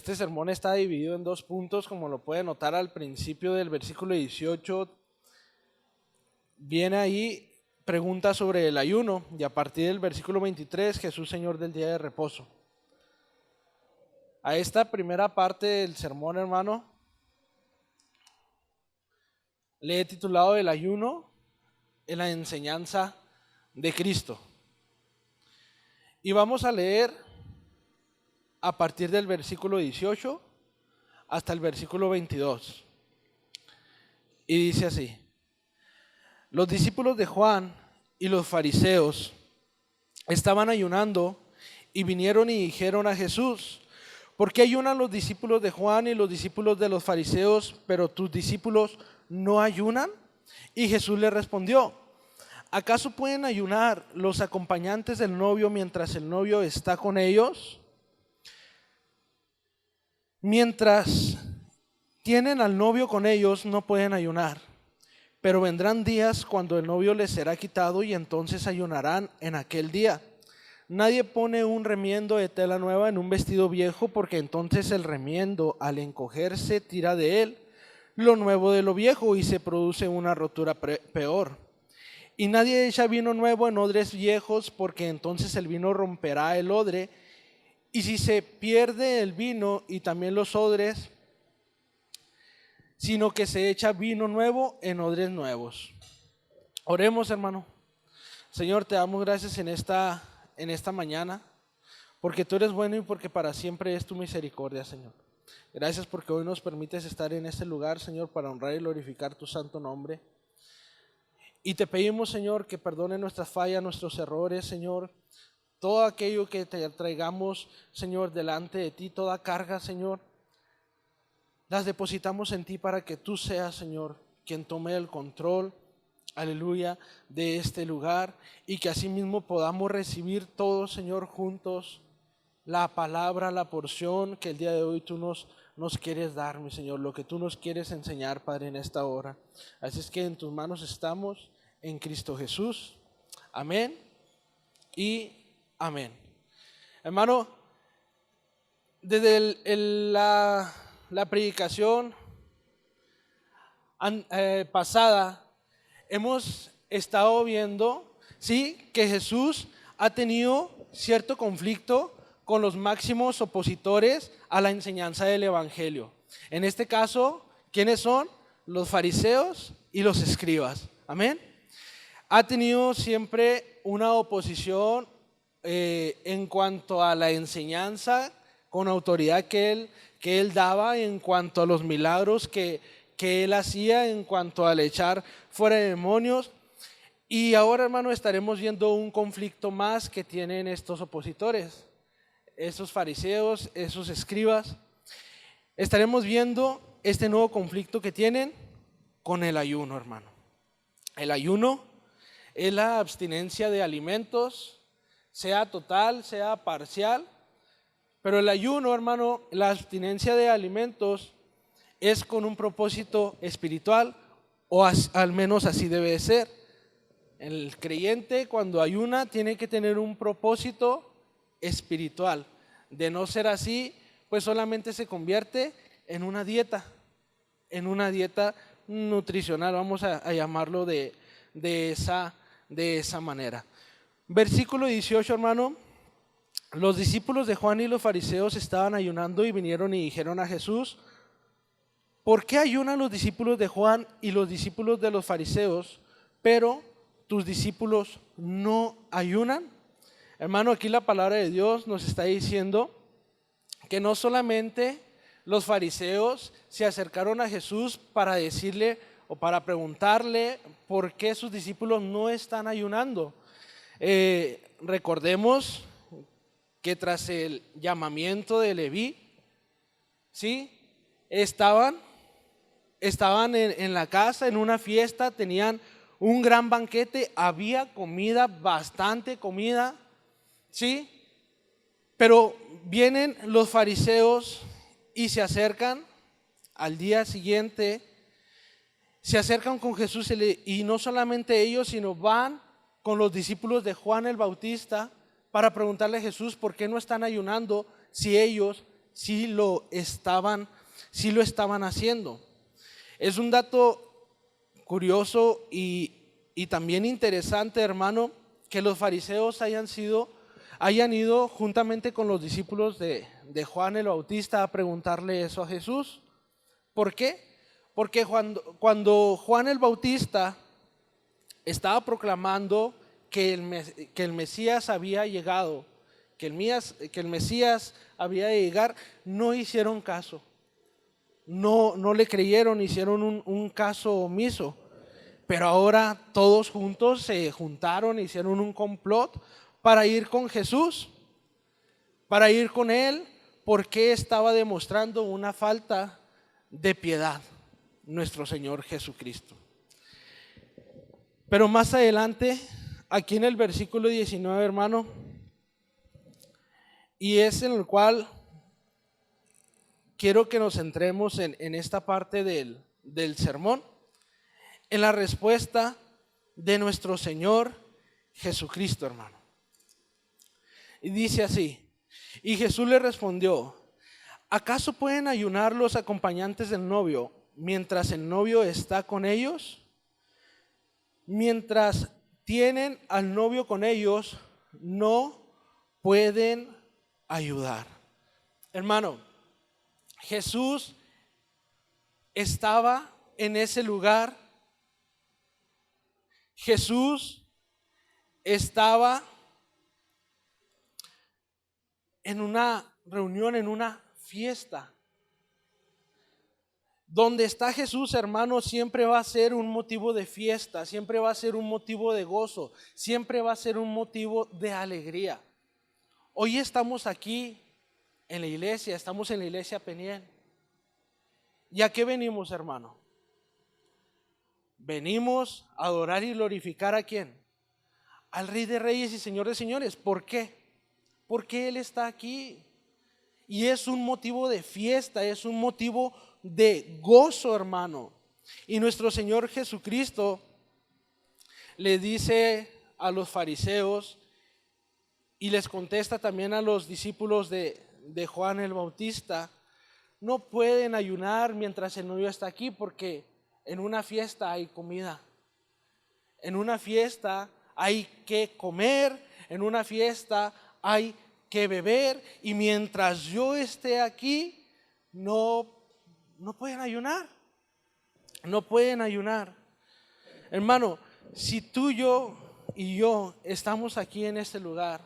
Este sermón está dividido en dos puntos, como lo puede notar al principio del versículo 18. Viene ahí pregunta sobre el ayuno y a partir del versículo 23, Jesús Señor del día de reposo. A esta primera parte del sermón, hermano, le he titulado El ayuno en la enseñanza de Cristo. Y vamos a leer a partir del versículo 18 hasta el versículo 22. Y dice así: los discípulos de Juan y los fariseos estaban ayunando y vinieron y dijeron a Jesús: ¿por qué ayunan los discípulos de Juan y los discípulos de los fariseos, pero tus discípulos no ayunan? Y Jesús le respondió: ¿acaso pueden ayunar los acompañantes del novio mientras el novio está con ellos? Mientras tienen al novio con ellos no pueden ayunar, pero vendrán días cuando el novio les será quitado y entonces ayunarán en aquel día. Nadie pone un remiendo de tela nueva en un vestido viejo, porque entonces el remiendo, al encogerse, tira de él lo nuevo de lo viejo y se produce una rotura peor. Y nadie echa vino nuevo en odres viejos, porque entonces el vino romperá el odre, y si se pierde el vino y también los odres, sino que se echa vino nuevo en odres nuevos. Oremos, hermano. Señor, te damos gracias en esta mañana, porque tú eres bueno y porque para siempre es tu misericordia, Señor. Gracias porque hoy nos permites estar en este lugar, Señor, para honrar y glorificar tu santo nombre. Y te pedimos, Señor, que perdone nuestras fallas, nuestros errores, Señor. Todo aquello que te traigamos, Señor, delante de ti, toda carga, Señor, las depositamos en ti para que tú seas, Señor, quien tome el control, aleluya, de este lugar, y que asimismo podamos recibir todos, Señor, juntos la palabra, la porción que el día de hoy tú nos quieres dar, mi Señor, lo que tú nos quieres enseñar, Padre, en esta hora. Así es que en tus manos estamos, en Cristo Jesús. Amén y amén. Hermano, desde la predicación pasada hemos estado viendo, sí, que Jesús ha tenido cierto conflicto con los máximos opositores a la enseñanza del Evangelio. En este caso, ¿quiénes son? Los fariseos y los escribas. Amén. Ha tenido siempre una oposición en cuanto a la enseñanza con autoridad que él daba, en cuanto a los milagros que él hacía, en cuanto al echar fuera de demonios. Y ahora, hermano, estaremos viendo un conflicto más que tienen estos opositores, esos fariseos, esos escribas. Estaremos viendo este nuevo conflicto que tienen con el ayuno, hermano. El ayuno es la abstinencia de alimentos, sea total, sea parcial. Pero el ayuno, hermano, la abstinencia de alimentos es con un propósito espiritual, o al menos así debe de ser. El creyente cuando ayuna tiene que tener un propósito espiritual. De no ser así, pues solamente se convierte en una dieta nutricional, vamos a llamarlo de esa manera. Versículo 18, hermano. Los discípulos de Juan y los fariseos estaban ayunando y vinieron y dijeron a Jesús: ¿por qué ayunan los discípulos de Juan y los discípulos de los fariseos, pero tus discípulos no ayunan? Hermano, aquí la palabra de Dios nos está diciendo que no solamente los fariseos se acercaron a Jesús para decirle o para preguntarle por qué sus discípulos no están ayunando. Recordemos que tras el llamamiento de Leví, ¿sí? Estaban en la casa, en una fiesta, tenían un gran banquete, había comida, bastante comida, ¿sí? Pero vienen los fariseos y se acercan al día siguiente, se acercan con Jesús y no solamente ellos, sino van con los discípulos de Juan el Bautista para preguntarle a Jesús por qué no están ayunando si ellos sí lo estaban haciendo. Es un dato curioso y también interesante, hermano, que los fariseos hayan ido juntamente con los discípulos de Juan el Bautista a preguntarle eso a Jesús. ¿Por qué? Porque cuando Juan el Bautista estaba proclamando que el Mesías había llegado, que el Mesías había de llegar, no hicieron caso. No le creyeron, hicieron un caso omiso. Pero ahora todos juntos se juntaron, hicieron un complot para ir con Jesús, para ir con Él, porque estaba demostrando una falta de piedad, nuestro Señor Jesucristo. Pero más adelante, aquí en el versículo 19, hermano, y es en el cual quiero que nos centremos en esta parte del sermón, en la respuesta de nuestro Señor Jesucristo, hermano. Y dice así: y Jesús le respondió: ¿acaso pueden ayunar los acompañantes del novio mientras el novio está con ellos? Mientras tienen al novio con ellos, no pueden ayudar. Hermano, Jesús estaba en ese lugar. Jesús estaba en una reunión, en una fiesta. Donde está Jesús, hermano, siempre va a ser un motivo de fiesta, siempre va a ser un motivo de gozo, siempre va a ser un motivo de alegría. Hoy estamos aquí en la iglesia, estamos en la iglesia Peniel. ¿Y a qué venimos, hermano? Venimos a adorar y glorificar ¿a quién? Al Rey de Reyes y Señor de Señores. ¿Por qué? Porque Él está aquí. Y es un motivo de fiesta, es un motivo de gozo, hermano. Y nuestro Señor Jesucristo le dice a los fariseos y les contesta también a los discípulos de Juan el Bautista: no pueden ayunar mientras el novio está aquí, porque en una fiesta hay comida, en una fiesta hay que comer, en una fiesta hay que beber, y mientras yo esté aquí no pueden ayunar, no pueden ayunar. Hermano, si tú, yo y yo estamos aquí en este lugar,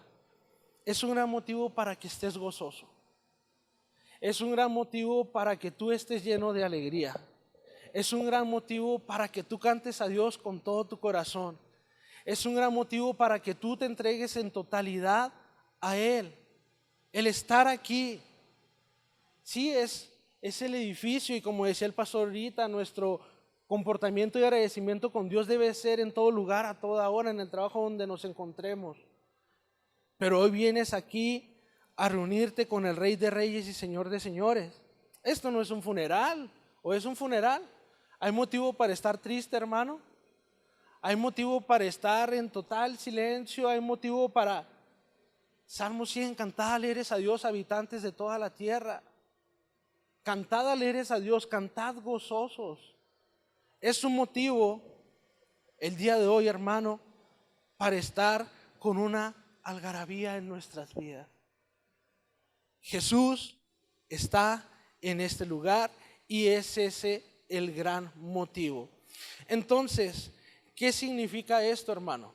es un gran motivo para que estés gozoso. Es un gran motivo para que tú estés lleno de alegría. Es un gran motivo para que tú cantes a Dios con todo tu corazón. Es un gran motivo para que tú te entregues en totalidad a Él. El estar aquí, sí, es el edificio, y como decía el pastor ahorita, nuestro comportamiento y agradecimiento con Dios debe ser en todo lugar, a toda hora, en el trabajo donde nos encontremos. Pero hoy vienes aquí a reunirte con el Rey de Reyes y Señor de Señores. Esto no es un funeral, o es un funeral. ¿Hay motivo para estar triste, hermano? ¿Hay motivo para estar en total silencio? ¿Hay motivo para... Salmo 100, cantad alegres a Dios, habitantes de toda la tierra. Cantad alegres a Dios, cantad gozosos. Es un motivo el día de hoy, hermano, para estar con una algarabía en nuestras vidas. Jesús está en este lugar y es ese el gran motivo. Entonces, ¿qué significa esto, hermano?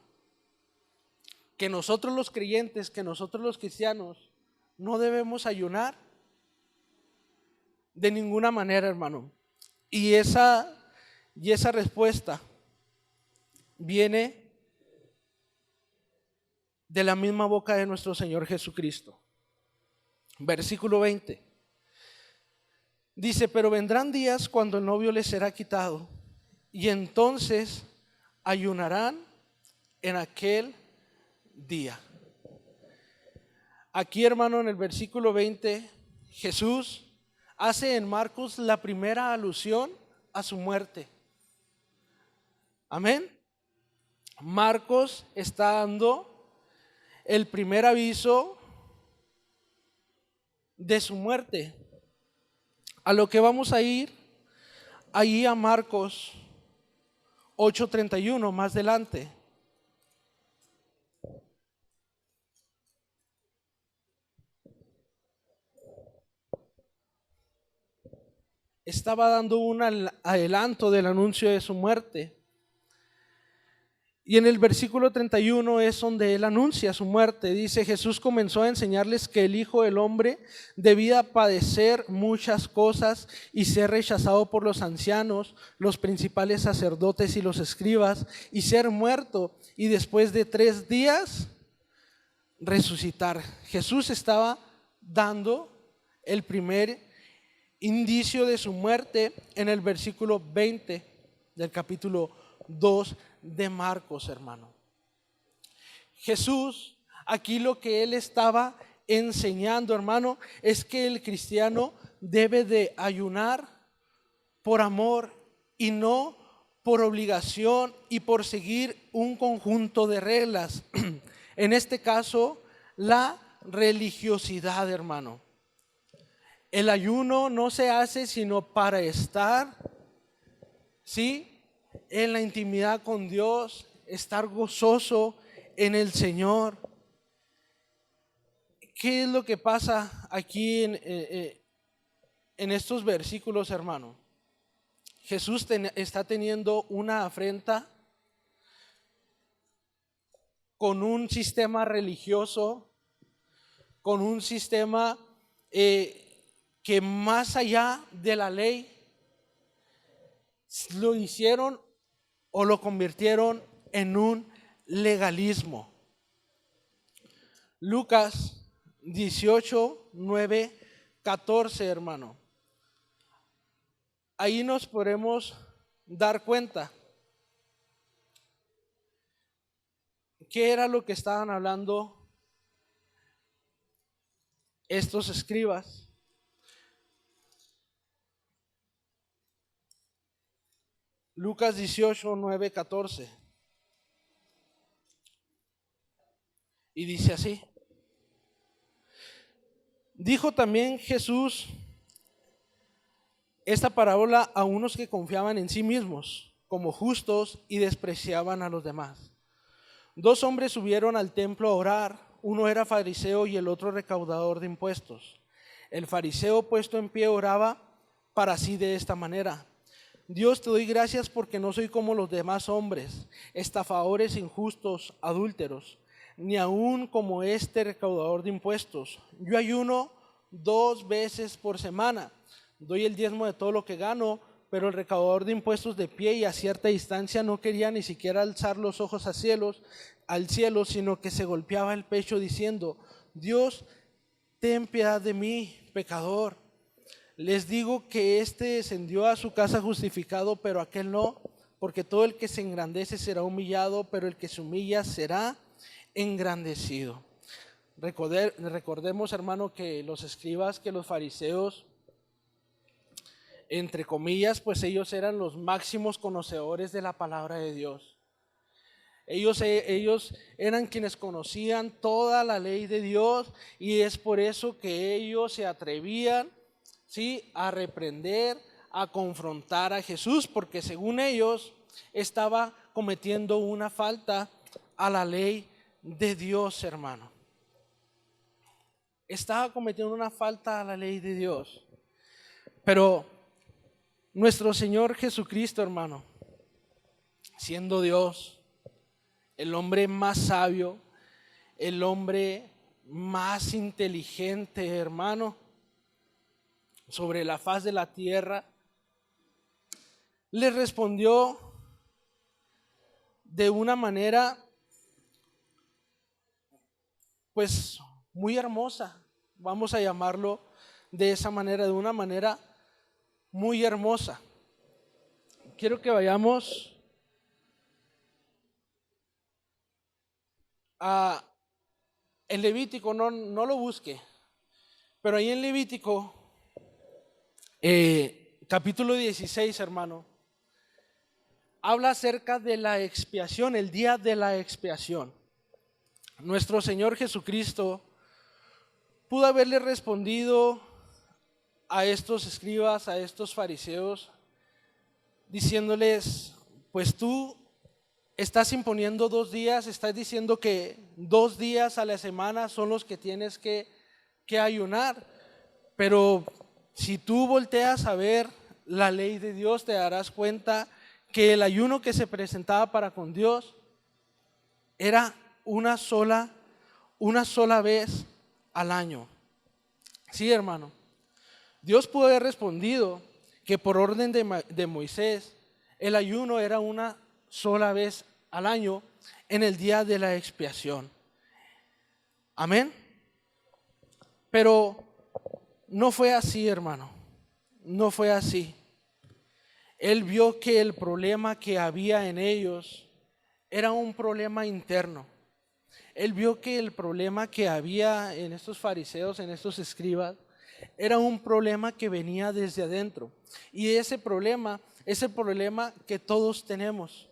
Que nosotros los creyentes, que nosotros los cristianos no debemos ayunar de ninguna manera, hermano. Y esa respuesta viene de la misma boca de nuestro Señor Jesucristo. Versículo 20. Dice: pero vendrán días cuando el novio les será quitado, y entonces ayunarán en aquel día. Aquí, hermano, en el versículo 20, Jesús hace en Marcos la primera alusión a su muerte. Amén. Marcos está dando el primer aviso de su muerte. A lo que vamos a ir ahí a Marcos 8:31 más adelante. Estaba dando un adelanto del anuncio de su muerte. Y en el versículo 31 es donde él anuncia su muerte. Dice: Jesús comenzó a enseñarles que el Hijo del Hombre debía padecer muchas cosas y ser rechazado por los ancianos, los principales sacerdotes y los escribas, y ser muerto, y después de 3 días resucitar. Jesús estaba dando el primer indicio de su muerte en el versículo 20 del capítulo 2 de Marcos, hermano. Jesús, aquí lo que él estaba enseñando, hermano, es que el cristiano debe de ayunar por amor y no por obligación y por seguir un conjunto de reglas. En este caso, la religiosidad, hermano. El ayuno no se hace sino para estar, ¿sí?, en la intimidad con Dios, estar gozoso en el Señor. ¿Qué es lo que pasa aquí en estos versículos, hermano? Jesús está teniendo una afrenta con un sistema religioso, con un sistema que más allá de la ley lo hicieron o lo convirtieron en un legalismo. Lucas 18, 9, 14, hermano. Ahí nos podemos dar cuenta qué era lo que estaban hablando estos escribas. Lucas 18, 9, 14. Y dice así: dijo también Jesús esta parábola a unos que confiaban en sí mismos como justos y despreciaban a los demás. 2 hombres subieron al templo a orar, uno era fariseo y el otro recaudador de impuestos. El fariseo, puesto en pie, oraba para sí de esta manera: Dios, te doy gracias porque no soy como los demás hombres, estafadores, injustos, adúlteros, ni aún como este recaudador de impuestos. Yo ayuno 2 veces por semana, doy el diezmo de todo lo que gano. Pero el recaudador de impuestos, de pie y a cierta distancia, no quería ni siquiera alzar los ojos al cielo, sino que se golpeaba el pecho diciendo: Dios, ten piedad de mí, pecador. Les digo que éste descendió a su casa justificado, pero aquel no, porque todo el que se engrandece será humillado, pero el que se humilla será engrandecido. Recordemos, hermano, que los escribas, que los fariseos, entre comillas, pues ellos eran los máximos conocedores de la palabra de Dios. Ellos eran quienes conocían toda la ley de Dios, y es por eso que ellos se atrevían, ¿sí?, a reprender, a confrontar a Jesús, porque según ellos estaba cometiendo una falta a la ley de Dios, hermano. Estaba cometiendo una falta a la ley de Dios. Pero nuestro Señor Jesucristo, hermano, siendo Dios, el hombre más sabio, el hombre más inteligente, hermano, sobre la faz de la tierra, le respondió de una manera, pues, muy hermosa. Vamos a llamarlo de esa manera, de una manera muy hermosa. Quiero que vayamos a el Levítico, no lo busque, pero ahí en Levítico capítulo 16, hermano, habla acerca de la expiación, el día de la expiación. Nuestro Señor Jesucristo pudo haberle respondido a estos escribas, a estos fariseos, diciéndoles, pues tú estás imponiendo 2 días, estás diciendo que 2 días a la semana son los que tienes que ayunar, pero si tú volteas a ver la ley de Dios, te darás cuenta que el ayuno que se presentaba para con Dios era una sola vez al año. Sí, hermano. Dios pudo haber respondido que por orden de Moisés, el ayuno era una sola vez al año en el día de la expiación. Amén. Pero no fue así, hermano. No fue así. Él vio que el problema que había en ellos era un problema interno. Él vio que el problema que había en estos fariseos, en estos escribas, era un problema que venía desde adentro. Y ese problema es el problema que todos tenemos.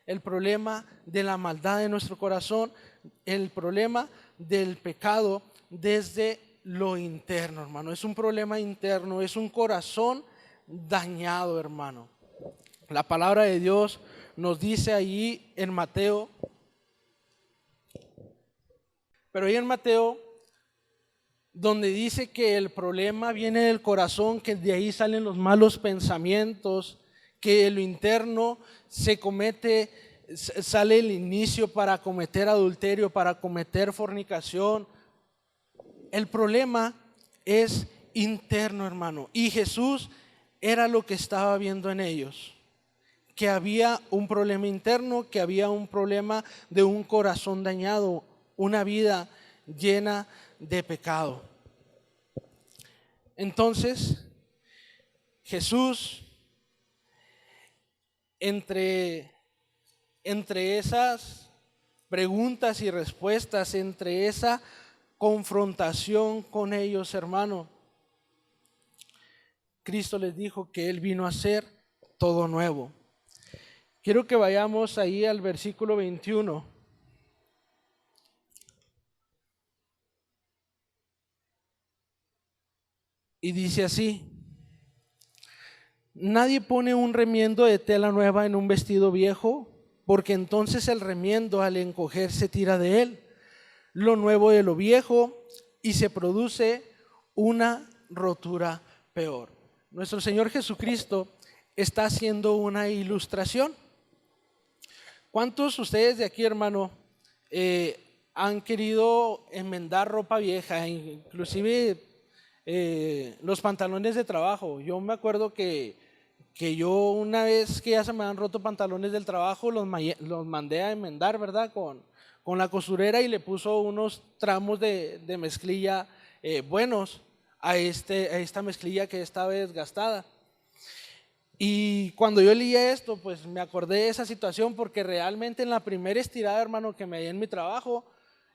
El problema de la maldad de nuestro corazón, el problema del pecado desde lo interno, hermano. Es un problema interno, es un corazón dañado, hermano. La palabra de Dios nos dice ahí en Mateo, pero ahí en Mateo, donde dice que el problema viene del corazón, que de ahí salen los malos pensamientos, que en lo interno sale el inicio para cometer adulterio, para cometer fornicación. El problema es interno, hermano. Y Jesús era lo que estaba viendo en ellos, que había un problema interno, que había un problema de un corazón dañado, una vida llena de pecado. Entonces, Jesús, entre esas preguntas y respuestas, entre esa confrontación con ellos, hermano, Cristo les dijo que Él vino a hacer todo nuevo. Quiero que vayamos ahí al versículo 21. Y dice así: nadie pone un remiendo de tela nueva en un vestido viejo, porque entonces el remiendo al encogerse tira de él lo nuevo de lo viejo y se produce una rotura peor. Nuestro Señor Jesucristo está haciendo una ilustración. ¿Cuántos de ustedes de aquí, hermano, han querido enmendar ropa vieja, inclusive los pantalones de trabajo? Yo me acuerdo que yo una vez que ya se me han roto pantalones del trabajo, los mandé a enmendar, ¿verdad? Con la costurera, y le puso unos tramos de mezclilla buenos a esta mezclilla que estaba desgastada. Y cuando yo leí esto, pues me acordé de esa situación, porque realmente en la primera estirada, hermano, que me di en mi trabajo,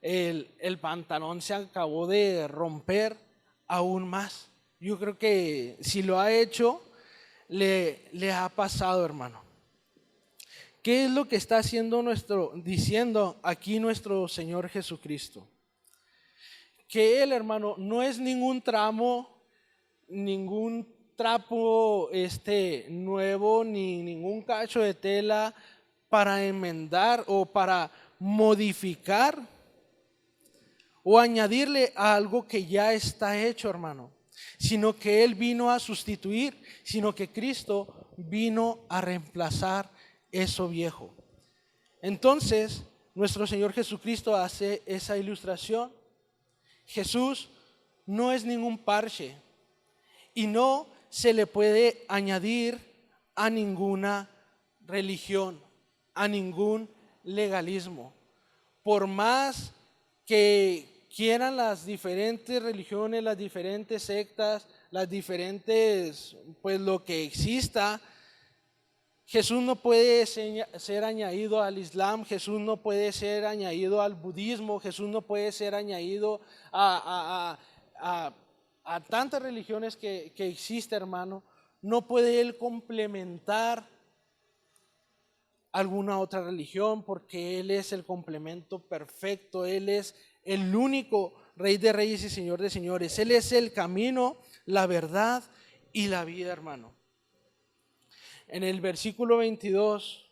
el pantalón se acabó de romper aún más. Yo creo que si lo ha hecho, le ha pasado, hermano. ¿Qué es lo que está diciendo aquí nuestro Señor Jesucristo? Que Él, hermano, no es ningún trapo nuevo, ni ningún cacho de tela para enmendar o para modificar o añadirle a algo que ya está hecho, hermano, sino que Él vino a sustituir, sino que Cristo vino a reemplazar eso viejo. Entonces, nuestro Señor Jesucristo hace esa ilustración. Jesús no es ningún parche y no se le puede añadir a ninguna religión, a ningún legalismo. Por más que quieran las diferentes religiones, las diferentes sectas, las diferentes, pues lo que exista, Jesús no puede ser añadido al Islam, Jesús no puede ser añadido al budismo, Jesús no puede ser añadido a tantas religiones que existe, hermano. No puede Él complementar alguna otra religión, porque Él es el complemento perfecto, Él es el único Rey de Reyes y Señor de Señores. Él es el camino, la verdad y la vida, hermano. En el versículo 22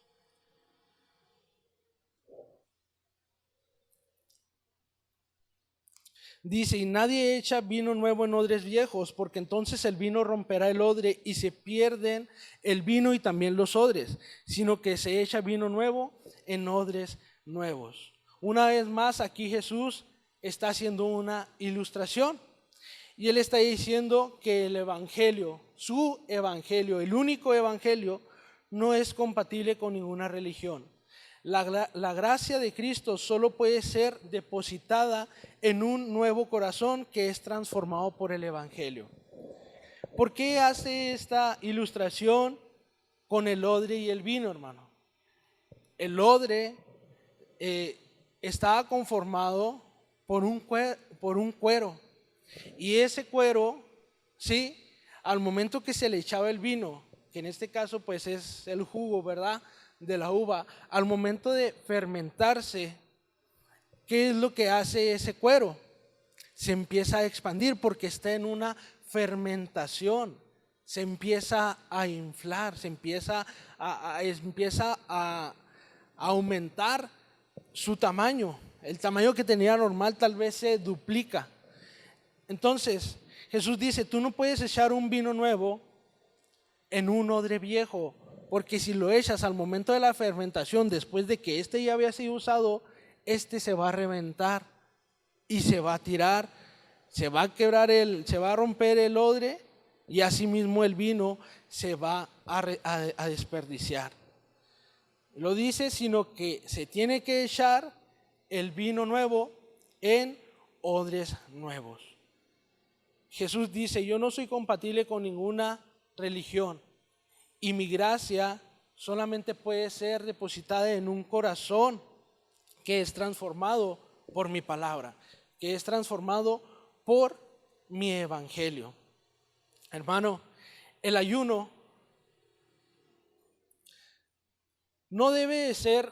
dice: y nadie echa vino nuevo en odres viejos, porque entonces el vino romperá el odre y se pierden el vino y también los odres, sino que se echa vino nuevo en odres nuevos. Una vez más, aquí Jesús está haciendo una ilustración y él está diciendo que el evangelio, su evangelio, el único evangelio, no es compatible con ninguna religión. La gracia de Cristo solo puede ser depositada en un nuevo corazón que es transformado por el evangelio. ¿Por qué hace esta ilustración con el odre y el vino, hermano? El odre estaba conformado por un cuero. Y ese cuero, sí, al momento que se le echaba el vino, que en este caso pues es el jugo, ¿verdad?, de la uva, al momento de fermentarse, ¿qué es lo que hace ese cuero? Se empieza a expandir porque está en una fermentación, se empieza a inflar, se empieza a aumentar su tamaño. El tamaño que tenía normal tal vez se duplica. Entonces Jesús dice: tú no puedes echar un vino nuevo en un odre viejo, porque si lo echas al momento de la fermentación, después de que este ya había sido usado, este se va a reventar y se va a tirar, se va a quebrar se va a romper el odre, y asimismo el vino se va a desperdiciar. Lo dice, sino que se tiene que echar el vino nuevo en odres nuevos. Jesús dice: yo no soy compatible con ninguna religión, y mi gracia solamente puede ser depositada en un corazón que es transformado por mi palabra, que es transformado por mi evangelio. Hermano, el ayuno no debe de ser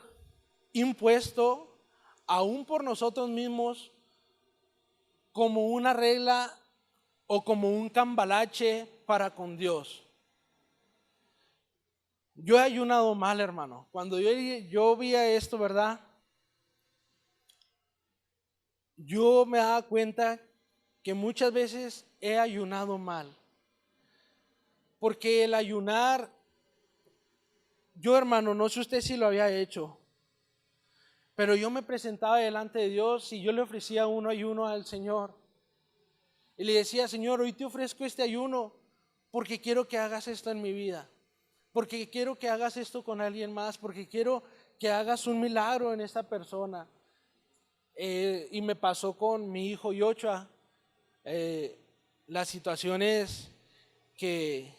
impuesto aún por nosotros mismos como una regla o como un cambalache para con Dios. Yo he ayunado mal, hermano. Cuando yo veía esto, ¿verdad?, yo me daba cuenta que muchas veces he ayunado mal. Porque el ayunar, yo, hermano, no sé usted si lo había hecho, pero yo me presentaba delante de Dios y yo le ofrecía un ayuno al Señor. Y le decía: Señor, hoy te ofrezco este ayuno porque quiero que hagas esto en mi vida, porque quiero que hagas esto con alguien más, porque quiero que hagas un milagro en esta persona. Y me pasó con mi hijo Yoshua, las situaciones que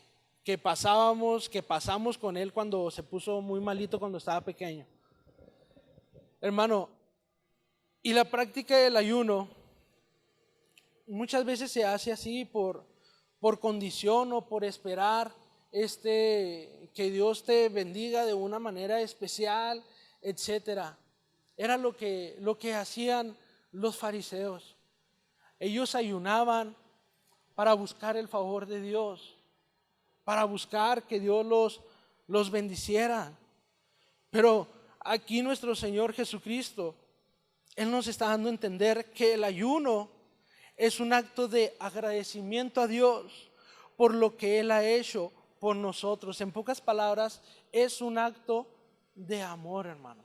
pasamos con él cuando se puso muy malito cuando estaba pequeño. Hermano, y la práctica del ayuno muchas veces se hace así por condición o por esperar que Dios te bendiga de una manera especial, etcétera. Era lo que hacían los fariseos. Ellos ayunaban para buscar el favor de Dios, para buscar que Dios los bendiciera. Pero aquí nuestro Señor Jesucristo, Él nos está dando a entender que el ayuno es un acto de agradecimiento a Dios por lo que Él ha hecho por nosotros. En pocas palabras, es un acto de amor, hermano.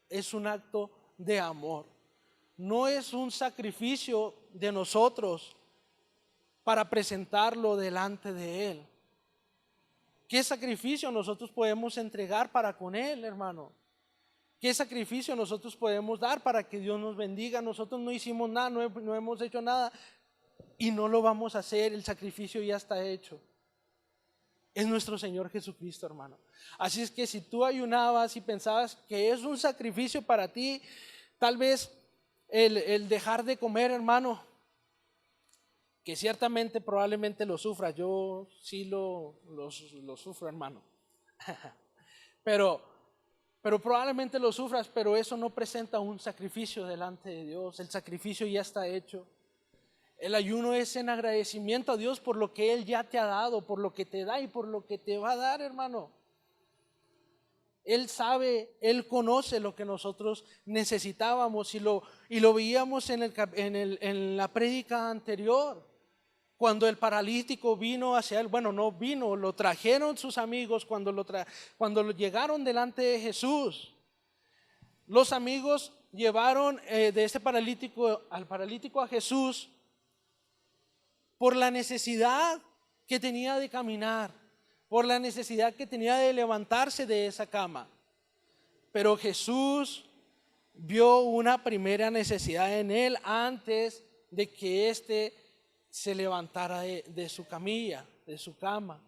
Es un acto de amor. No es un sacrificio de nosotros para presentarlo delante de Él. ¿Qué sacrificio nosotros podemos entregar para con Él, hermano? ¿Qué sacrificio nosotros podemos dar para que Dios nos bendiga? Nosotros no hicimos nada, no hemos hecho nada y no lo vamos a hacer. El sacrificio ya está hecho. Es nuestro Señor Jesucristo, hermano. Así es que si tú ayunabas y pensabas que es un sacrificio para ti, tal vez el dejar de comer, hermano, que ciertamente probablemente lo sufra. Yo sí lo sufro, hermano. Pero pero probablemente lo sufras, pero eso no presenta un sacrificio delante de Dios. El sacrificio ya está hecho. El ayuno es en agradecimiento a Dios por lo que Él ya te ha dado, por lo que te da y por lo que te va a dar, hermano. Él sabe, Él conoce lo que nosotros necesitábamos y lo veíamos en la prédica anterior. Cuando el paralítico vino hacia Él, bueno, no vino, lo trajeron sus amigos cuando lo llegaron delante de Jesús. Los amigos llevaron de este paralítico a Jesús por la necesidad que tenía de caminar, por la necesidad que tenía de levantarse de esa cama. Pero Jesús vio una primera necesidad en él antes de que éste se levantara de su camilla, de su cama.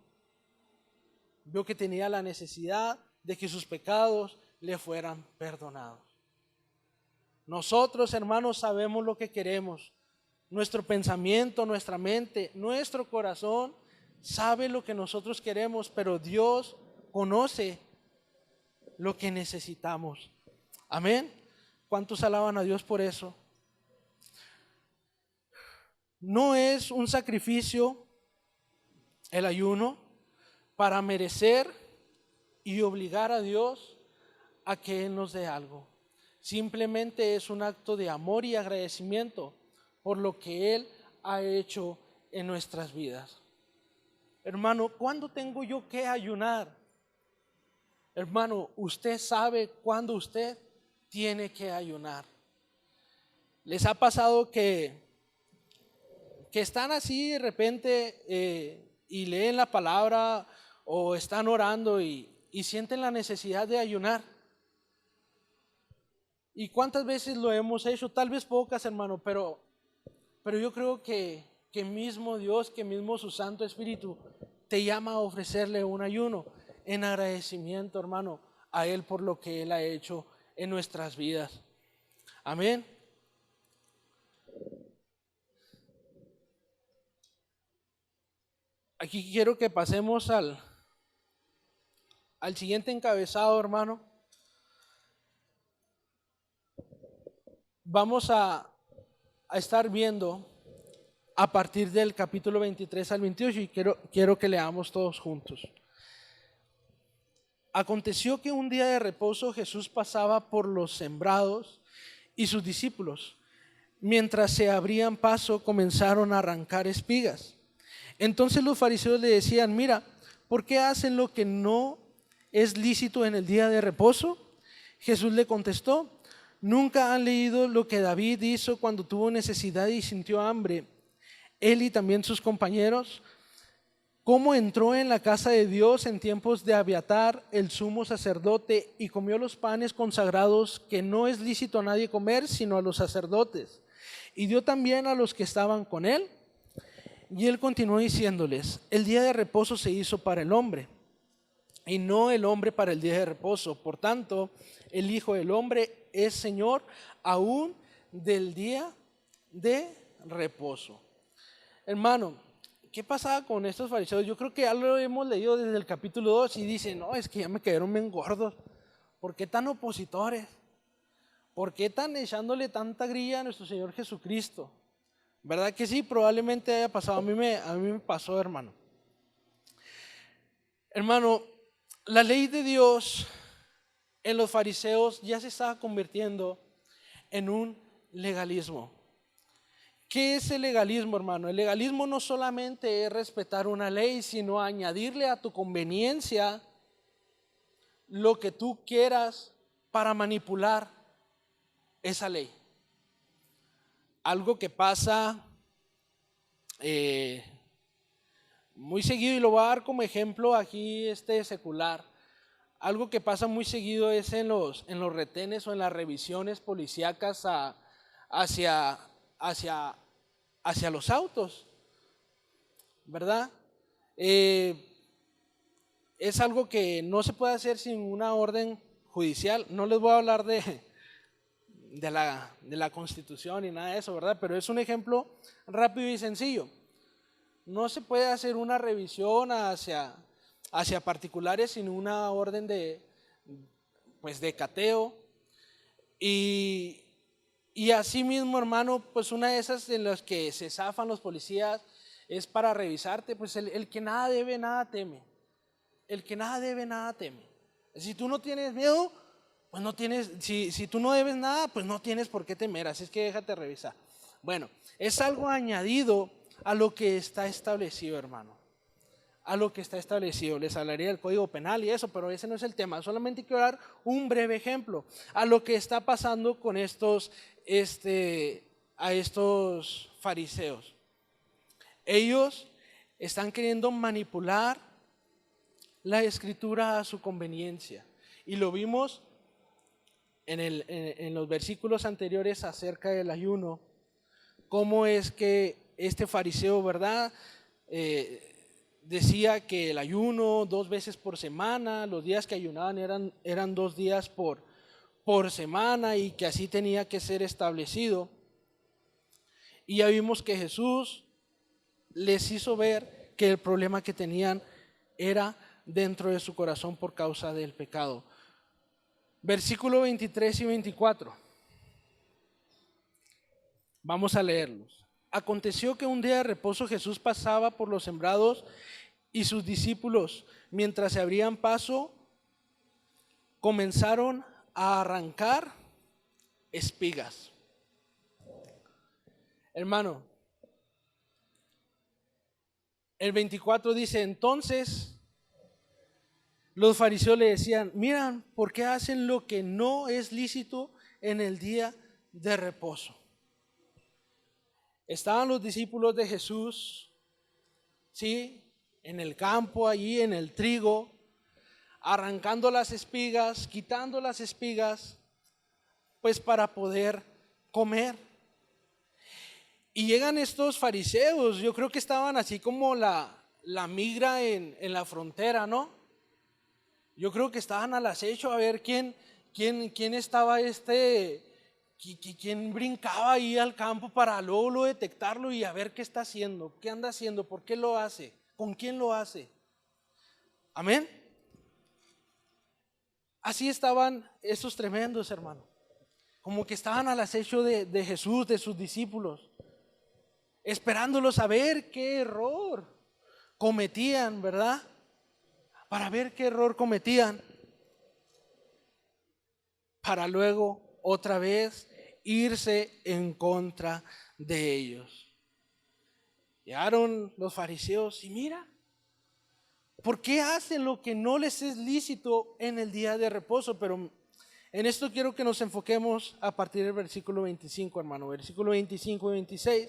Vio que tenía la necesidad de que sus pecados le fueran perdonados. Nosotros, hermanos, sabemos lo que queremos. Nuestro pensamiento, nuestra mente, nuestro corazón sabe lo que nosotros queremos, pero Dios conoce lo que necesitamos. Amén. ¿Cuántos alaban a Dios por eso? No es un sacrificio el ayuno para merecer y obligar a Dios a que Él nos dé algo. Simplemente es un acto de amor y agradecimiento por lo que Él ha hecho en nuestras vidas. Hermano, ¿cuándo tengo yo que ayunar? Hermano, usted sabe cuándo usted tiene que ayunar. ¿Les ha pasado que están así de repente y leen la palabra o están orando y sienten la necesidad de ayunar? ¿Y cuántas veces lo hemos hecho? Tal vez pocas, hermano, pero yo creo que mismo Dios, que mismo su Santo Espíritu te llama a ofrecerle un ayuno en agradecimiento, hermano, a Él por lo que Él ha hecho en nuestras vidas. Amén. Aquí quiero que pasemos al siguiente encabezado, hermano. Vamos a estar viendo a partir del capítulo 23 al 28 y quiero que leamos todos juntos. Aconteció que un día de reposo Jesús pasaba por los sembrados y sus discípulos, mientras se abrían paso, comenzaron a arrancar espigas. Entonces los fariseos le decían: mira, ¿por qué hacen lo que no es lícito en el día de reposo? Jesús le contestó: ¿nunca han leído lo que David hizo cuando tuvo necesidad y sintió hambre, él y también sus compañeros? ¿Cómo entró en la casa de Dios en tiempos de Abiatar, el sumo sacerdote, y comió los panes consagrados que no es lícito a nadie comer, sino a los sacerdotes, y dio también a los que estaban con él? Y él continuó diciéndoles: el día de reposo se hizo para el hombre, y no el hombre para el día de reposo. Por tanto, el Hijo del Hombre es Señor aún del día de reposo. Hermano, ¿qué pasaba con estos fariseos? Yo creo que ya lo hemos leído desde el capítulo 2 y dicen: no, es que ya me quedaron bien gordos. ¿Por qué tan opositores? ¿Por qué tan echándole tanta grilla a nuestro Señor Jesucristo? ¿Verdad que sí? Probablemente haya pasado. A mí me pasó, hermano. Hermano, la ley de Dios en los fariseos ya se estaba convirtiendo en un legalismo. ¿Qué es el legalismo, hermano? El legalismo no solamente es respetar una ley, sino añadirle a tu conveniencia lo que tú quieras para manipular esa ley. Algo que pasa muy seguido, y lo voy a dar como ejemplo aquí secular. Algo que pasa muy seguido es en los retenes o en las revisiones policíacas hacia los autos, ¿verdad? Es algo que no se puede hacer sin una orden judicial. No les voy a hablar de la Constitución ni nada de eso, ¿verdad? Pero es un ejemplo rápido y sencillo. No se puede hacer una revisión hacia particulares sin una orden pues de cateo. Y así mismo, hermano, pues una de esas en las que se zafan los policías es para revisarte, pues el que nada debe, nada teme. El que nada debe, nada teme. Si tú no tienes miedo, pues no tienes, si tú no debes nada, pues no tienes por qué temer, así es que déjate revisar. Bueno, es algo añadido a lo que está establecido, hermano. A lo que está establecido. Les hablaría del Código Penal y eso, pero ese no es el tema. Solamente quiero dar un breve ejemplo a lo que está pasando con estos fariseos. Ellos están queriendo manipular la escritura a su conveniencia. Y lo vimos en los versículos anteriores acerca del ayuno. Cómo es que este fariseo, ¿verdad? Decía que el ayuno 2 veces por semana, los días que ayunaban eran 2 días por semana y que así tenía que ser establecido. Y ya vimos que Jesús les hizo ver que el problema que tenían era dentro de su corazón por causa del pecado. Versículo 23 y 24. Vamos a leerlos. Aconteció que un día de reposo Jesús pasaba por los sembrados y sus discípulos, mientras se abrían paso, comenzaron a arrancar espigas. Hermano, el 24 dice, entonces los fariseos le decían, miran, ¿por qué hacen lo que no es lícito en el día de reposo? Estaban los discípulos de Jesús, ¿sí? En el campo, allí en el trigo, arrancando las espigas, quitando las espigas, pues para poder comer. Y llegan estos fariseos, yo creo que estaban así como la migra en la frontera, ¿no? Yo creo que estaban al acecho a ver quién estaba quién brincaba ahí al campo para luego detectarlo y a ver qué está haciendo, qué anda haciendo, por qué lo hace, con quién lo hace. Amén. Así estaban esos tremendos, hermano. Como que estaban al acecho de Jesús, de sus discípulos, esperándolos a ver qué error cometían, ¿verdad? Para ver qué error cometían, para luego otra vez irse en contra de ellos. Llegaron los fariseos y mira, ¿por qué hacen lo que no les es lícito en el día de reposo? Pero en esto quiero que nos enfoquemos a partir del versículo 25, hermano. Versículo 25 y 26,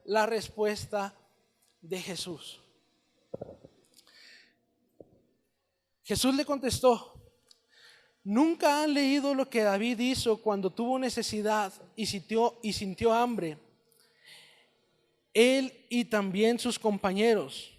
la respuesta de Jesús. Jesús le contestó, ¿nunca han leído lo que David hizo cuando tuvo necesidad y sintió hambre? Él y también sus compañeros.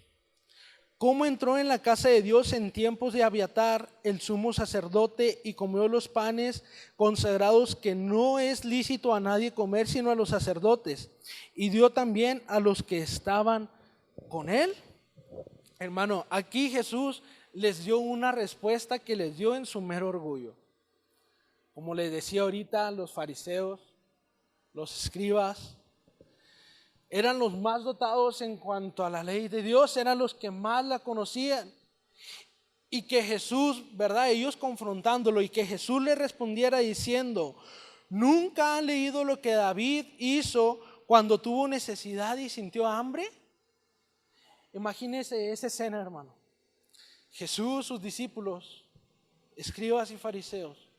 ¿Cómo entró en la casa de Dios en tiempos de Abiatar, el sumo sacerdote, y comió los panes consagrados que no es lícito a nadie comer sino a los sacerdotes? Y dio también a los que estaban con él. Hermano, aquí Jesús les dio una respuesta que les dio en su mero orgullo. Como les decía ahorita, los fariseos, los escribas, eran los más dotados en cuanto a la ley de Dios, eran los que más la conocían. Y que Jesús, ¿verdad? Ellos confrontándolo y que Jesús le respondiera diciendo, ¿nunca han leído lo que David hizo cuando tuvo necesidad y sintió hambre? Imagínense esa escena, hermano. Jesús, sus discípulos, escribas y fariseos,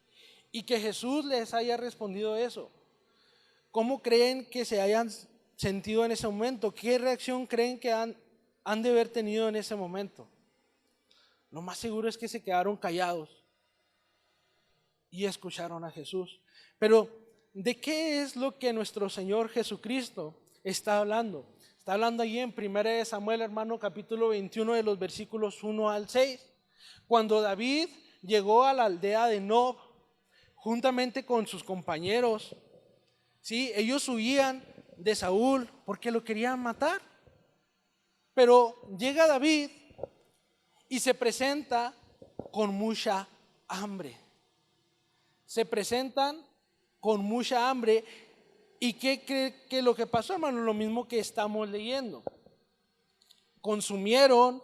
y que Jesús les haya respondido eso. ¿Cómo creen que se hayan sentido en ese momento? ¿Qué reacción creen que han de haber tenido en ese momento? Lo más seguro es que se quedaron callados y escucharon a Jesús. Pero ¿de qué es lo que nuestro Señor Jesucristo está hablando? Está hablando allí en 1 Samuel, hermano, capítulo 21, de los versículos 1 al 6. Cuando David llegó a la aldea de Nob, juntamente con sus compañeros, ¿sí? Ellos huían de Saúl porque lo querían matar. Pero llega David y se presenta con mucha hambre. se presentan con mucha hambre. ¿Y qué cree que lo que pasó, hermano? Lo mismo que estamos leyendo. Consumieron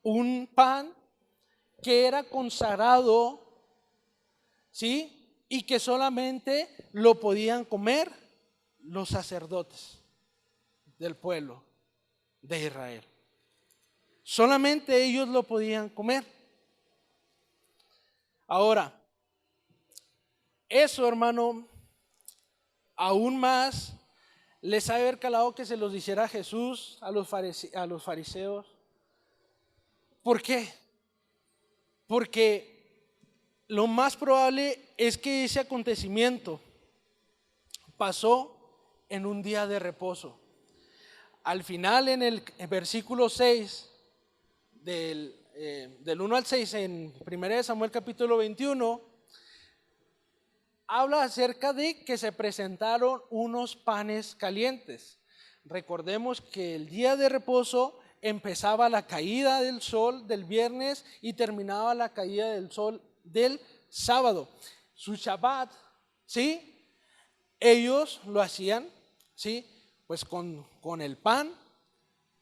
un pan que era consagrado, ¿sí? Y que solamente lo podían comer los sacerdotes del pueblo de Israel. Solamente ellos lo podían comer. Ahora, eso, hermano, aún más les ha de haber calado que se los dijera Jesús a los fariseos. ¿Por qué? Porque lo más probable es que ese acontecimiento pasó en un día de reposo. Al final, en el versículo 6, del 1 al 6, en 1 Samuel capítulo 21, habla acerca de que se presentaron unos panes calientes. Recordemos que el día de reposo empezaba la caída del sol del viernes y terminaba la caída del sol del sábado. Su Shabbat, ¿sí? Ellos lo hacían, ¿sí? Pues con el pan,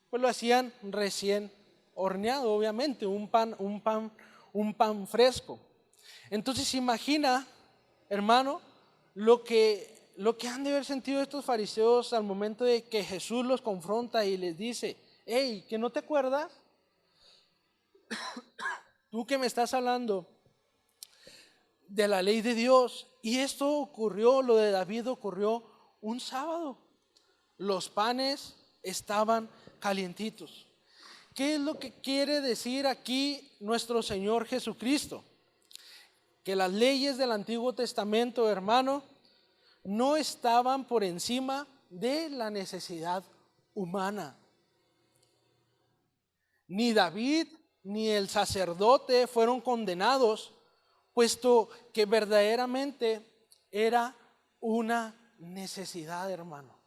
pues lo hacían recién horneado, obviamente, un pan fresco. Entonces imagina, hermano, lo que han de haber sentido estos fariseos al momento de que Jesús los confronta y les dice: hey, ¿que no te acuerdas? Tú que me estás hablando de la ley de Dios, y esto ocurrió, lo de David ocurrió un sábado. Los panes estaban calientitos. ¿Qué es lo que quiere decir aquí nuestro Señor Jesucristo? Que las leyes del Antiguo Testamento, hermano, no estaban por encima de la necesidad humana. Ni David ni el sacerdote fueron condenados, puesto que verdaderamente era una necesidad, hermano.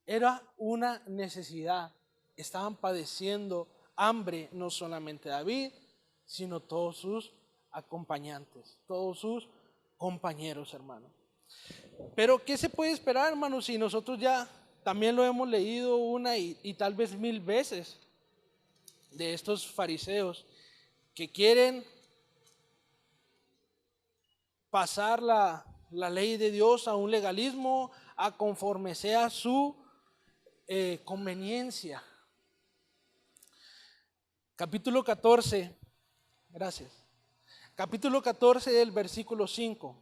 Era una necesidad. Estaban padeciendo hambre, no solamente David, sino todos sus acompañantes, todos sus compañeros, hermano. Pero ¿qué se puede esperar, hermano, si nosotros ya también lo hemos leído una y tal vez 1000 veces de estos fariseos que quieren pasar la ley de Dios a un legalismo, a conforme sea su conveniencia? Capítulo 14, gracias. Capítulo 14 del versículo 5.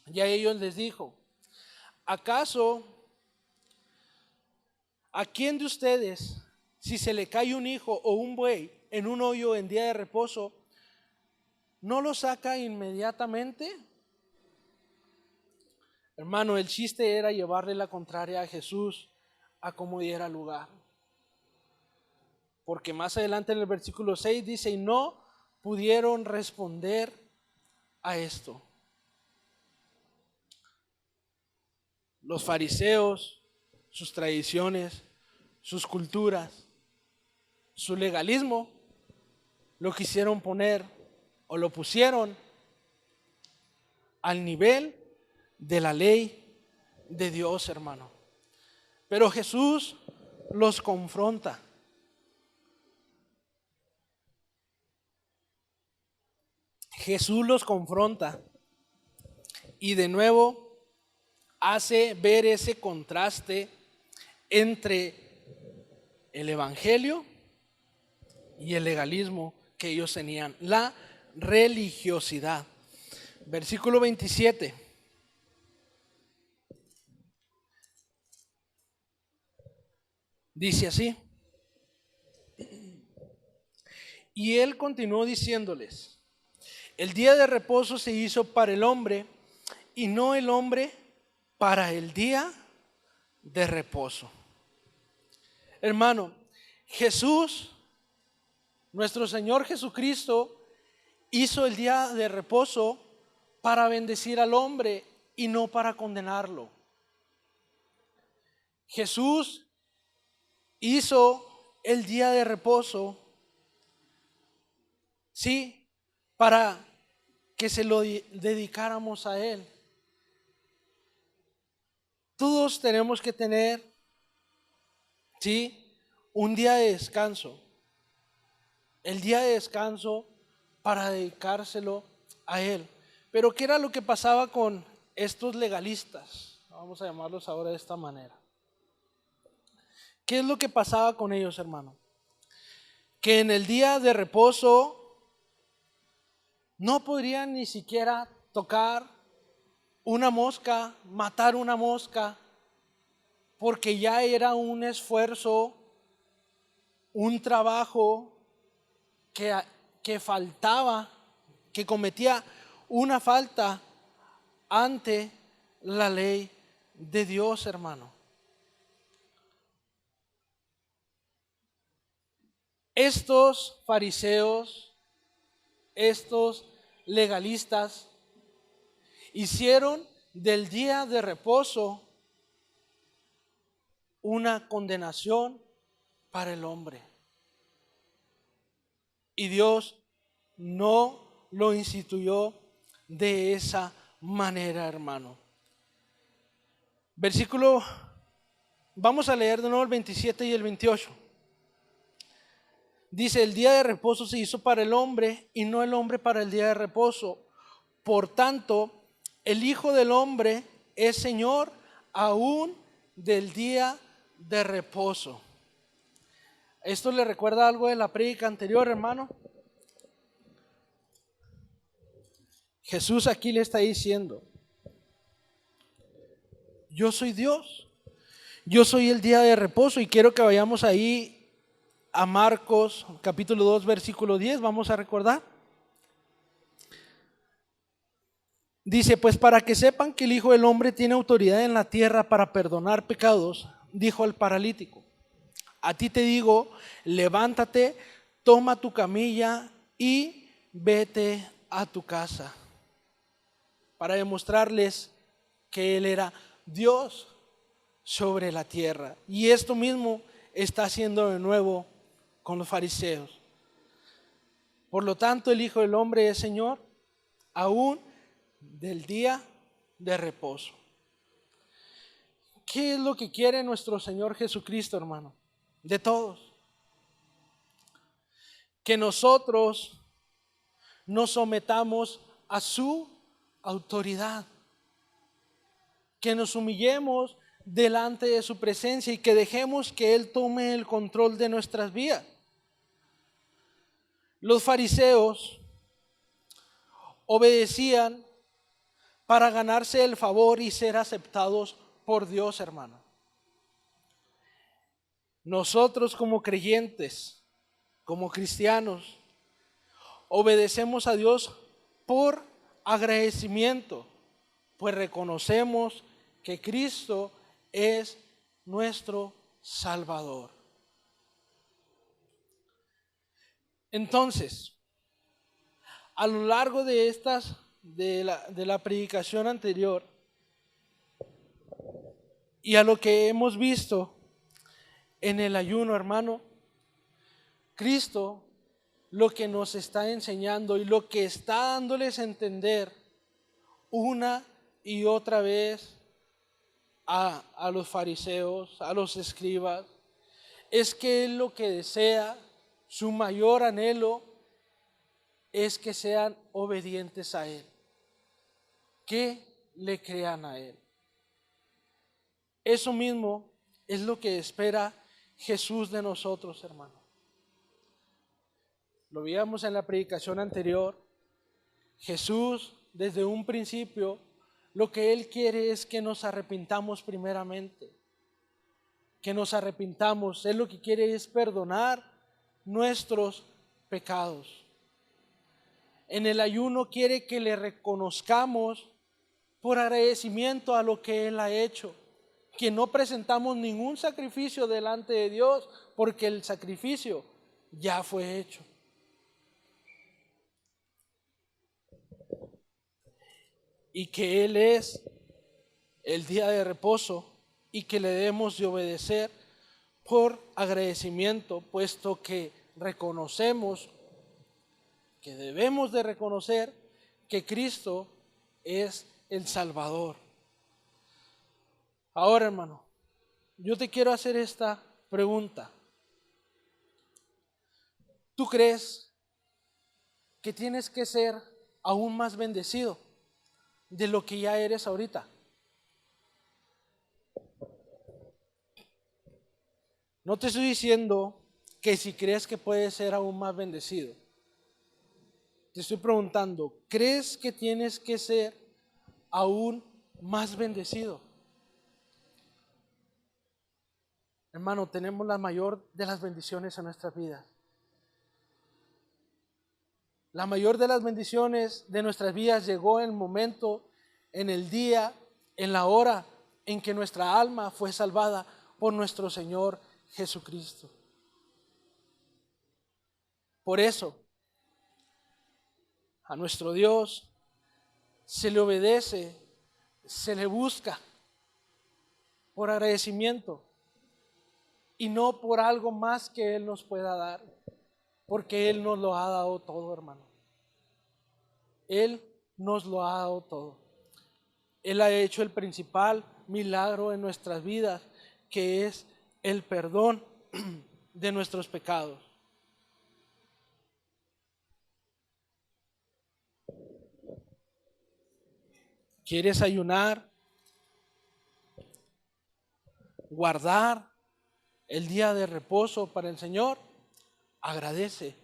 Ya ellos les dijo: ¿acaso a quién de ustedes, si se le cae un hijo o un buey en un hoyo en día de reposo, no lo saca inmediatamente? Hermano, el chiste era llevarle la contraria a Jesús a como diera lugar. Porque más adelante en el versículo 6 dice: y no pudieron responder a esto. Los fariseos, sus tradiciones, sus culturas, su legalismo, lo quisieron poner o lo pusieron al nivel de la ley de Dios, hermano. Pero Jesús los confronta. Jesús los confronta y de nuevo hace ver ese contraste entre el evangelio y el legalismo que ellos tenían, la religiosidad. Versículo 27. Dice así: y él continuó diciéndoles: el día de reposo se hizo para el hombre y no el hombre para el día de reposo. Hermano, Jesús, nuestro Señor Jesucristo, hizo el día de reposo para bendecir al hombre y no para condenarlo. Jesús hizo el día de reposo, sí, para que se lo dedicáramos a Él. Todos tenemos que tener, ¿sí?, un día de descanso. El día de descanso para dedicárselo a Él. Pero ¿qué era lo que pasaba con estos legalistas? Vamos a llamarlos ahora de esta manera. ¿Qué es lo que pasaba con ellos, hermano? Que en el día de reposo no podrían ni siquiera tocar una mosca, matar una mosca, porque ya era un esfuerzo, un trabajo que faltaba, que cometía una falta ante la ley de Dios, hermano. Estos fariseos, estos legalistas, hicieron del día de reposo una condenación para el hombre. Y Dios no lo instituyó de esa manera, hermano. Vamos a leer de nuevo el 27 y el 28. Dice: el día de reposo se hizo para el hombre y no el hombre para el día de reposo. Por tanto, el Hijo del Hombre es Señor aún del día de reposo. ¿Esto le recuerda algo de la prédica anterior, hermano? Jesús aquí le está diciendo: yo soy Dios, yo soy el día de reposo. Y quiero que vayamos ahí a Marcos capítulo 2 versículo 10, vamos a recordar. Dice: pues para que sepan que el Hijo del Hombre tiene autoridad en la tierra para perdonar pecados, dijo al paralítico: a ti te digo, levántate, toma tu camilla y vete a tu casa. Para demostrarles que Él era Dios sobre la tierra. Y esto mismo está haciendo de nuevo con los fariseos. Por lo tanto, el Hijo del Hombre es Señor aún del día de reposo. ¿Qué es lo que quiere nuestro Señor Jesucristo, hermano? De todos. Que nosotros nos sometamos a su autoridad. Que nos humillemos delante de su presencia y que dejemos que Él tome el control de nuestras vidas. Los fariseos obedecían para ganarse el favor y ser aceptados por Dios, hermano. Nosotros como creyentes, como cristianos, obedecemos a Dios por agradecimiento, pues reconocemos que Cristo es nuestro Salvador. Entonces, a lo largo de la predicación anterior y a lo que hemos visto en el ayuno, hermano, Cristo lo que nos está enseñando y lo que está dándoles a entender una y otra vez a los fariseos, a los escribas, es que Él lo que desea, su mayor anhelo, es que sean obedientes a Él, que le crean a Él. Eso mismo es lo que espera Jesús de nosotros, hermano. Lo veíamos en la predicación anterior. Jesús, desde un principio, lo que Él quiere es que nos arrepintamos primeramente. Que nos arrepintamos. Él lo que quiere es perdonar nuestros pecados. En el ayuno quiere que le reconozcamos por agradecimiento a lo que Él ha hecho. Que no presentamos ningún sacrificio delante de Dios, porque el sacrificio ya fue hecho. Y que Él es el día de reposo y que le debemos de obedecer por agradecimiento, puesto que reconocemos que debemos de reconocer que Cristo es el Salvador. Ahora, hermano, yo te quiero hacer esta pregunta. ¿Tú crees que tienes que ser aún más bendecido de lo que ya eres ahorita? No te estoy diciendo que si crees que puedes ser aún más bendecido. Te estoy preguntando, ¿crees que tienes que ser aún más bendecido? Hermano, tenemos la mayor de las bendiciones en nuestras vidas. La mayor de las bendiciones de nuestras vidas llegó en el momento, en el día, en la hora en que nuestra alma fue salvada por nuestro Señor Jesucristo. Por eso, a nuestro Dios se le obedece, se le busca por agradecimiento y no por algo más que Él nos pueda dar, porque Él nos lo ha dado todo, hermano. Él nos lo ha dado todo. Él ha hecho el principal milagro en nuestras vidas, que es el perdón de nuestros pecados. ¿Quieres ayunar? ¿Guardar el día de reposo para el Señor? Agradece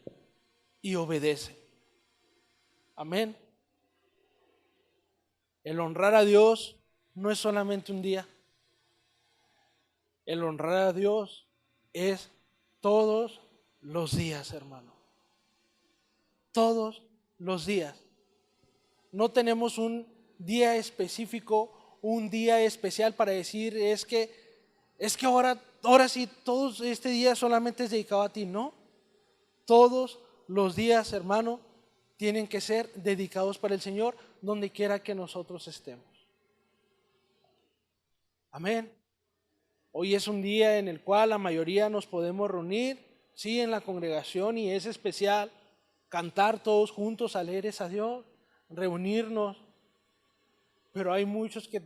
y obedece. Amén. El honrar a Dios no es solamente un día. El honrar a Dios es todos los días, hermano. Todos los días. No tenemos un día específico, un día especial para decir es que ahora sí, todo este día solamente es dedicado a ti. No. Todos los días, hermano, tienen que ser dedicados para el Señor donde quiera que nosotros estemos. Amén. Hoy es un día en el cual la mayoría nos podemos reunir, sí, en la congregación, y es especial cantar todos juntos alegres a Dios, reunirnos, pero hay muchos que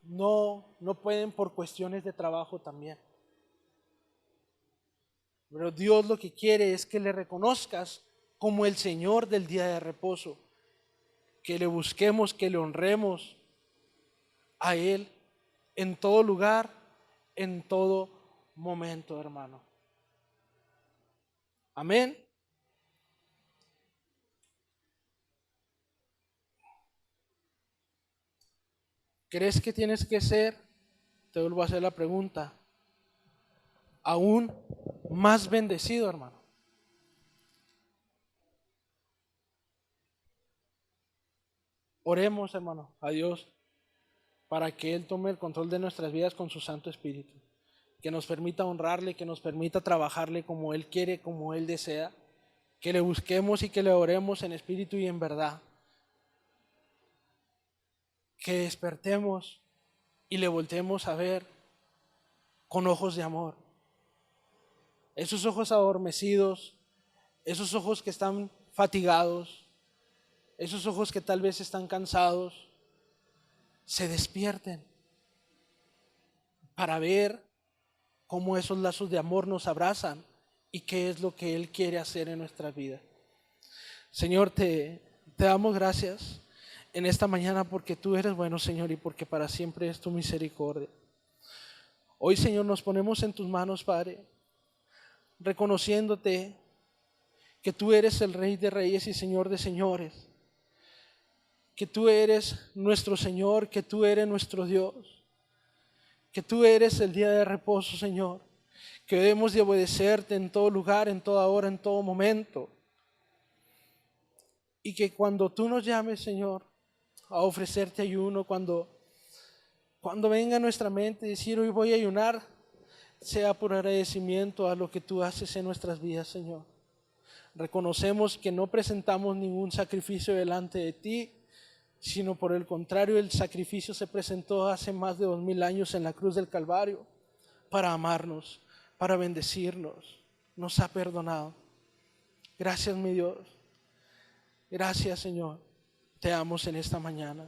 no pueden por cuestiones de trabajo también. Pero Dios lo que quiere es que le reconozcas como el Señor del día de reposo, que le busquemos, que le honremos a Él en todo lugar, en todo momento, hermano. Amén. ¿Crees que tienes que ser, te vuelvo a hacer la pregunta, aún más bendecido, hermano? Oremos, hermano, a Dios para que Él tome el control de nuestras vidas con su Santo Espíritu, que nos permita honrarle, que nos permita trabajarle como Él quiere, como Él desea, que le busquemos y que le oremos en espíritu y en verdad, que despertemos y le volteemos a ver con ojos de amor. Esos ojos adormecidos, esos ojos que están fatigados, esos ojos que tal vez están cansados, se despierten para ver cómo esos lazos de amor nos abrazan y qué es lo que Él quiere hacer en nuestra vida. Señor, te damos gracias en esta mañana porque tú eres bueno, Señor, y porque para siempre es tu misericordia. Hoy, Señor, nos ponemos en tus manos, Padre, reconociéndote que tú eres el Rey de Reyes y Señor de Señores, que tú eres nuestro Señor, que tú eres nuestro Dios, que tú eres el día de reposo, Señor, que debemos de obedecerte en todo lugar, en toda hora, en todo momento, y que cuando tú nos llames, Señor, a ofrecerte ayuno, cuando venga a nuestra mente decir hoy voy a ayunar, sea por agradecimiento a lo que tú haces en nuestras vidas, Señor. Reconocemos que no presentamos ningún sacrificio delante de ti, sino por el contrario, el sacrificio se presentó hace más de 2000 años en la cruz del Calvario para amarnos, para bendecirnos. Nos ha perdonado. Gracias, mi Dios. Gracias, Señor. te damos en esta mañana.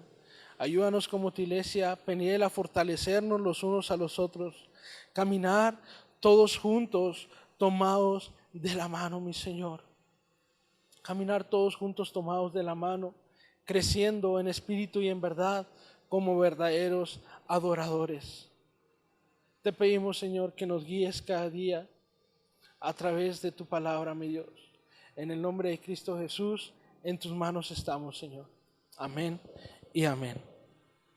Ayúdanos como tu iglesia, Peniel, a fortalecernos los unos a los otros, caminar todos juntos, tomados de la mano, mi Señor. Caminar todos juntos, tomados de la mano, creciendo en espíritu y en verdad, como verdaderos adoradores. Te pedimos, Señor, que nos guíes cada día a través de tu palabra, mi Dios. En el nombre de Cristo Jesús, en tus manos estamos, Señor. Amén y amén.